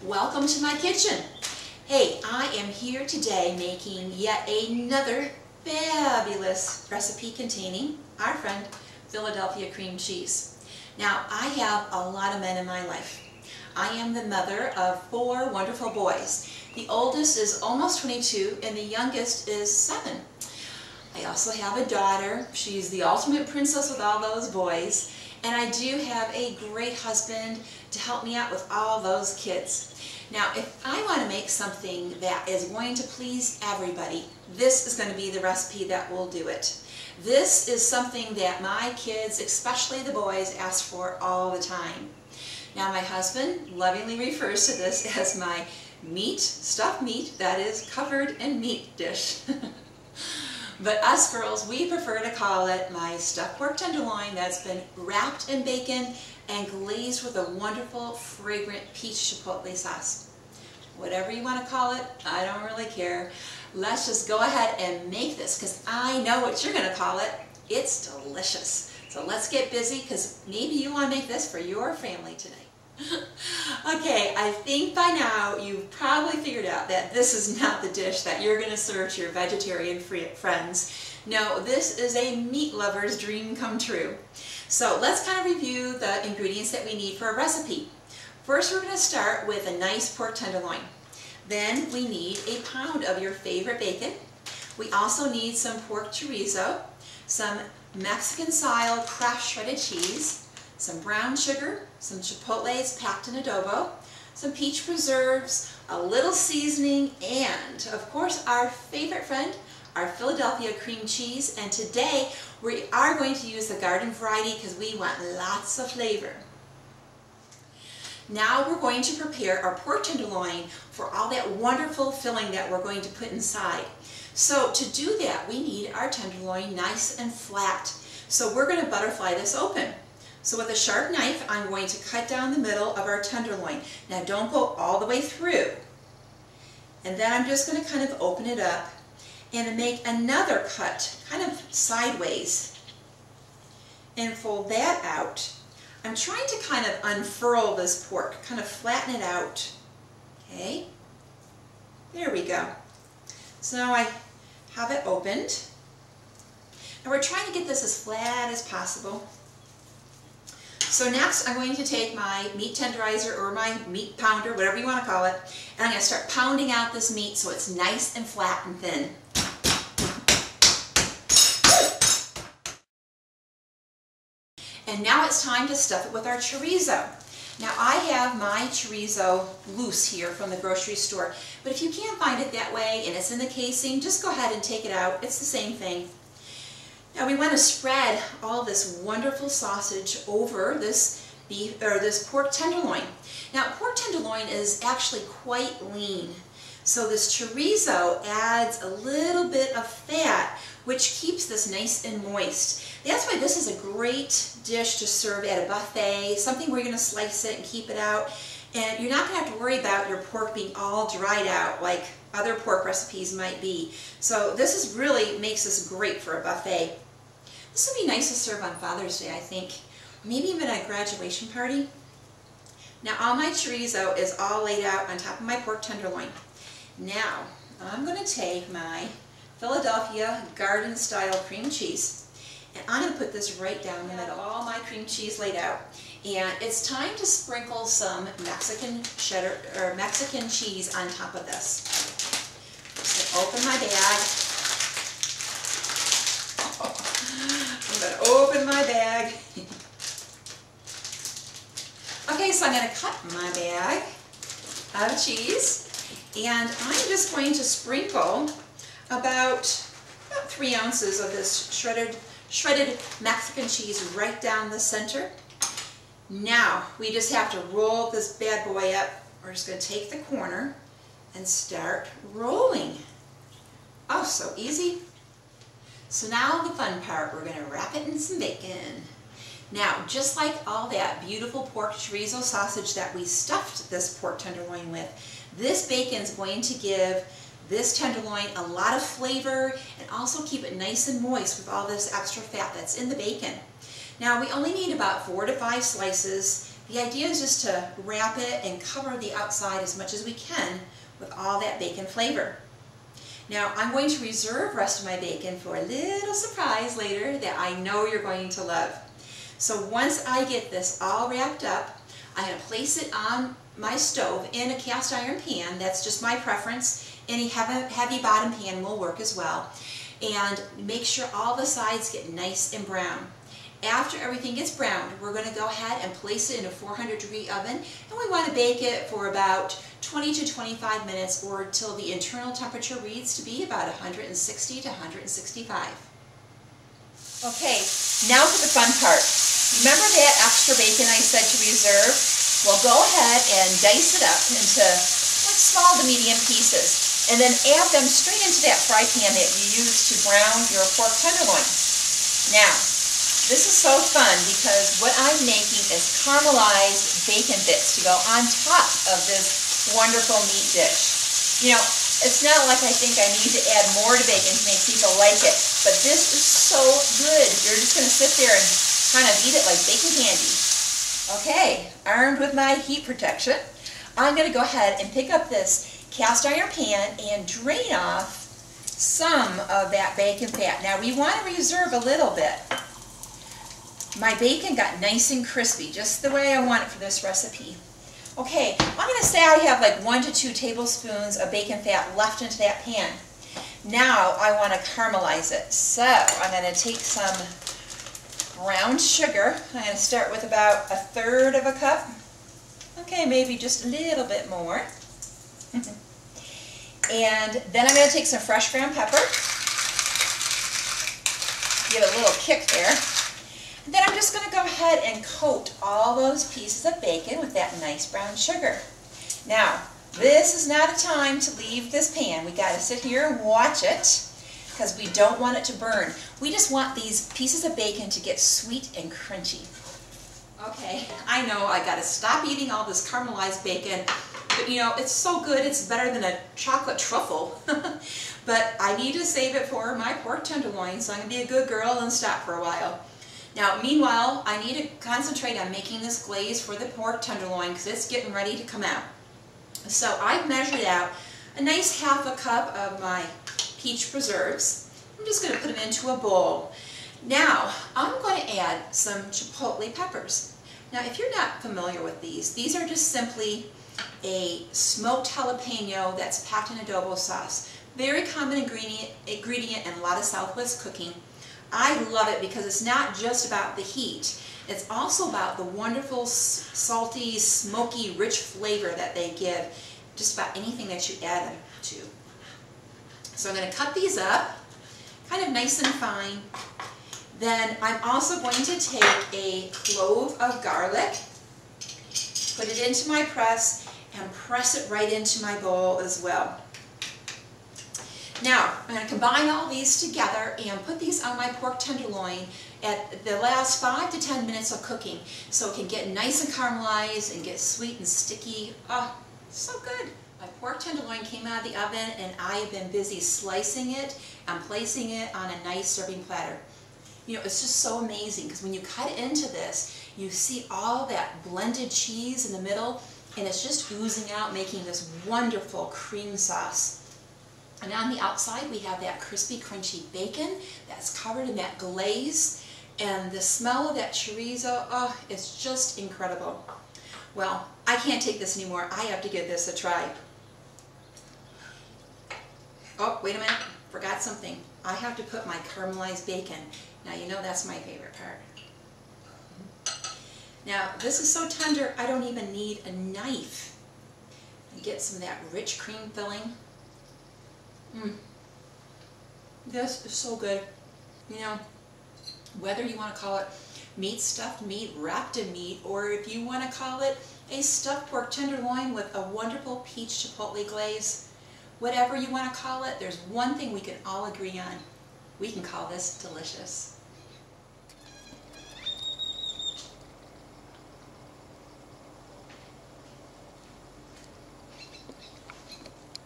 Welcome to my kitchen. Hey, I am here today making yet another fabulous recipe containing our friend Philadelphia cream cheese. Now, I have a lot of men in my life. I am the mother of 4 wonderful boys. The oldest is almost 22 and the youngest is 7. I also have a daughter. She's the ultimate princess with all those boys. And I do have a great husband to help me out with all those kids. Now, if I want to make something that is going to please everybody, this is going to be the recipe that will do it. This is something that my kids, especially the boys, ask for all the time. Now, my husband lovingly refers to this as my stuffed meat that is covered in meat dish. But us girls, we prefer to call it my stuffed pork tenderloin that's been wrapped in bacon and glazed with a wonderful, fragrant peach chipotle sauce. Whatever you want to call it, I don't really care. Let's just go ahead and make this because I know what you're going to call it. It's delicious. So let's get busy because maybe you want to make this for your family today. Okay, I think by now you've probably figured out that this is not the dish that you're going to serve to your vegetarian friends. No, this is a meat lover's dream come true. So let's kind of review the ingredients that we need for a recipe. First, we're going to start with a nice pork tenderloin. Then we need a pound of your favorite bacon. We also need some pork chorizo, some Mexican-style Kraft shredded cheese, some brown sugar, some chipotles packed in adobo, some peach preserves, a little seasoning, and of course our favorite friend, our Philadelphia cream cheese. And today we are going to use the garden variety because we want lots of flavor. Now we're going to prepare our pork tenderloin for all that wonderful filling that we're going to put inside. So to do that, we need our tenderloin nice and flat. So we're going to butterfly this open. So with a sharp knife, I'm going to cut down the middle of our tenderloin. Now don't go all the way through. And then I'm just going to kind of open it up and make another cut, kind of sideways, and fold that out. I'm trying to kind of unfurl this pork, kind of flatten it out. Okay, there we go. So now I have it opened. And we're trying to get this as flat as possible. So next I'm going to take my meat tenderizer or my meat pounder, whatever you want to call it, and I'm going to start pounding out this meat so it's nice and flat and thin. And now it's time to stuff it with our chorizo. Now I have my chorizo loose here from the grocery store, but if you can't find it that way and it's in the casing, just go ahead and take it out. It's the same thing. Now we want to spread all this wonderful sausage over this pork tenderloin. Now pork tenderloin is actually quite lean, so this chorizo adds a little bit of fat, which keeps this nice and moist. That's why this is a great dish to serve at a buffet, something where you're going to slice it and keep it out, and you're not going to have to worry about your pork being all dried out like other pork recipes might be. So this really makes this great for a buffet. This would be nice to serve on Father's Day, I think. Maybe even at a graduation party. Now all my chorizo is all laid out on top of my pork tenderloin. Now I'm going to take my Philadelphia garden style cream cheese and I'm going to put this right down the middle. All my cream cheese laid out. And it's time to sprinkle some Mexican cheddar or Mexican cheese on top of this. So open my bag. I'm going to open my bag. Okay, so I'm going to cut my bag of cheese, and I'm just going to sprinkle about 3 ounces of this shredded Mexican cheese right down the center. Now we just have to roll this bad boy up. We're just going to take the corner and start rolling. Oh, so easy. So now the fun part, we're going to wrap it in some bacon. Now, just like all that beautiful pork chorizo sausage that we stuffed this pork tenderloin with, this bacon is going to give this tenderloin a lot of flavor and also keep it nice and moist with all this extra fat that's in the bacon. Now, we only need about 4 to 5 slices The idea is just to wrap it and cover the outside as much as we can with all that bacon flavor. Now I'm going to reserve the rest of my bacon for a little surprise later that I know you're going to love. So once I get this all wrapped up, I'm going to place it on my stove in a cast iron pan. That's just my preference. Any heavy bottom pan will work as well. And make sure all the sides get nice and brown. After everything gets browned, we're going to go ahead and place it in a 400-degree oven, and we want to bake it for about 20 to 25 minutes or till the internal temperature reads to be about 160 to 165. Okay, now for the fun part. Remember that extra bacon I said to reserve? Well, go ahead and dice it up into like small to medium pieces, and then add them straight into that fry pan that you used to brown your pork tenderloin. Now, this is so fun because what I'm making is caramelized bacon bits to go on top of this wonderful meat dish. You know, it's not like I think I need to add more to bacon to make people like it, but this is so good. You're just going to sit there and kind of eat it like bacon candy. Okay, armed with my heat protection, I'm going to go ahead and pick up this cast iron pan and drain off some of that bacon fat. Now we want to reserve a little bit. My bacon got nice and crispy, just the way I want it for this recipe. Okay, I'm going to say I have like 1 to 2 tablespoons of bacon fat left into that pan. Now I want to caramelize it. So I'm going to take some brown sugar. I'm going to start with about 1/3 of a cup. Okay, maybe just a little bit more. And then I'm going to take some fresh ground pepper. Give it a little kick there. Then I'm just going to go ahead and coat all those pieces of bacon with that nice brown sugar. Now, this is not a time to leave this pan. We got to sit here and watch it because we don't want it to burn. We just want these pieces of bacon to get sweet and crunchy. Okay, I know I got to stop eating all this caramelized bacon, but you know, it's so good, it's better than a chocolate truffle. But I need to save it for my pork tenderloin, so I'm going to be a good girl and stop for a while. Now, meanwhile, I need to concentrate on making this glaze for the pork tenderloin because it's getting ready to come out. So I've measured out a nice 1/2 cup of my peach preserves. I'm just going to put them into a bowl. Now, I'm going to add some chipotle peppers. Now, if you're not familiar with these are just simply a smoked jalapeno that's packed in adobo sauce. Very common ingredient in a lot of Southwest cooking. I love it because it's not just about the heat. It's also about the wonderful, salty, smoky, rich flavor that they give just about anything that you add them to. So I'm going to cut these up, kind of nice and fine. Then I'm also going to take a clove of garlic, put it into my press, and press it right into my bowl as well. Now, I'm going to combine all these together and put these on my pork tenderloin at the last 5 to 10 minutes of cooking so it can get nice and caramelized and get sweet and sticky. Oh, so good. My pork tenderloin came out of the oven and I have been busy slicing it and placing it on a nice serving platter. You know, it's just so amazing because when you cut into this, you see all that blended cheese in the middle and it's just oozing out, making this wonderful cream sauce. And on the outside we have that crispy, crunchy bacon that's covered in that glaze, and the smell of that chorizo, oh, it's just incredible. Well, I can't take this anymore. I have to give this a try. Oh, wait a minute, forgot something. I have to put my caramelized bacon. Now you know that's my favorite part. Now this is so tender I don't even need a knife. You get some of that rich cream filling. This is so good. You know, whether you want to call it meat stuffed meat, wrapped in meat, or if you want to call it a stuffed pork tenderloin with a wonderful peach chipotle glaze, whatever you want to call it, there's one thing we can all agree on. We can call this delicious.